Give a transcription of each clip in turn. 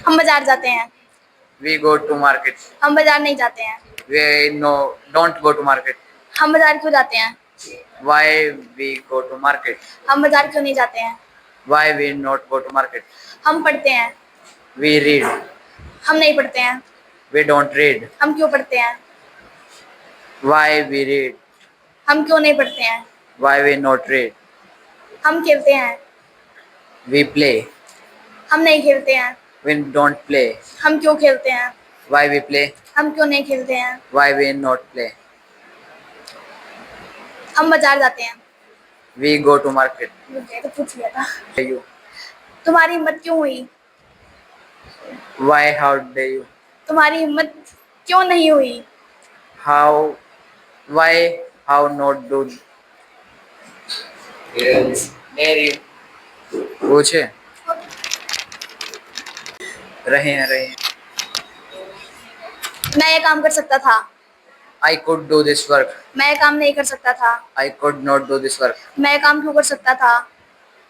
हम बाजार जाते हैं। We go to market. हम बाजार नहीं जाते हैं। We don't go to market. हम बाजार क्यों जाते हैं? Why we go to market? हम बाजार क्यों नहीं जाते हैं? Why we not go to market? हम पढ़ते हैं। We read. हम नहीं पढ़ते हैं। We don't read. हम क्यों पढ़ते हैं? Why we read? हम क्यों नहीं पढ़ते हैं? Why we not read? हम खेलते हैं। We play. हम नहीं खेलते हैं। We don't play. हम क्यों खेलते हैं? Why we play? हम क्यों नहीं खेलते हैं? Why we not play? हम बाजार जाते हैं। We go to market. तो पूछ लिया था। You. तुम्हारी हिम्मत क्यों हुई? Why how dare you? तुम्हारी हिम्मत क्यों नहीं हुई? How? Why how not do? Dare you? पूछे रहे हैं। मैं ये काम कर सकता था। I could do this work. मैं ये काम नहीं कर सकता था। I could not do this work. मैं ये काम क्यों कर सकता था?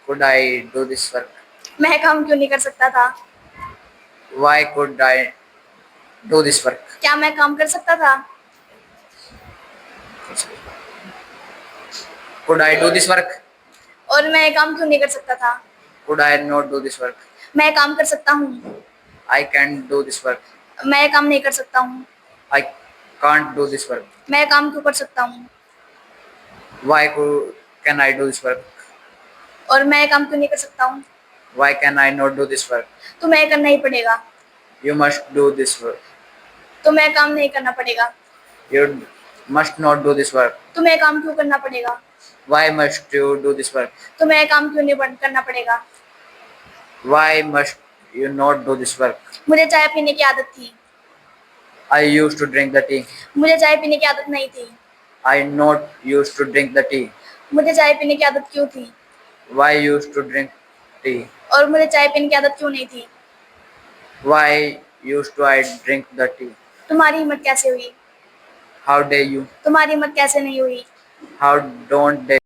Could I do this work? मैं ये काम क्यों नहीं कर सकता था? Why could I do this work? क्या मैं काम कर सकता था? Could I do this work? और मैं ये काम क्यों नहीं कर सकता था? Could I not do this work? मैं ये काम कर सकता हूँ। I can do this work. मैं ये काम नहीं कर सकता हूँ। I can't do this work. मैं ये काम क्यों कर सकता हूँ? Why can I do this work? और मैं ये काम क्यों नहीं कर सकता हूँ? Why can I not do this work? तुम्हें ये करना ही पड़ेगा। You must do this work. तुम्हें ये काम नहीं करना पड़ेगा। You must not do this work. तुम्हें ये काम क्यों करना पड़ेगा? Why must you do this work? तुम्हें ये काम क्यों नहीं करना पड़ेगा? Why must you not do this work? मुझे चाय पीने की आदत थी। I used to drink the tea. मुझे चाय पीने की आदत नहीं थी। I not used to drink the tea. मुझे चाय पीने की आदत क्यों थी? Why used to drink tea? और मुझे चाय पीने की आदत क्यों नहीं थी? Why used to I drink the tea? तुम्हारी हिम्मत कैसे हुई? How dare you? तुम्हारी हिम्मत कैसे नहीं हुई? How don't dare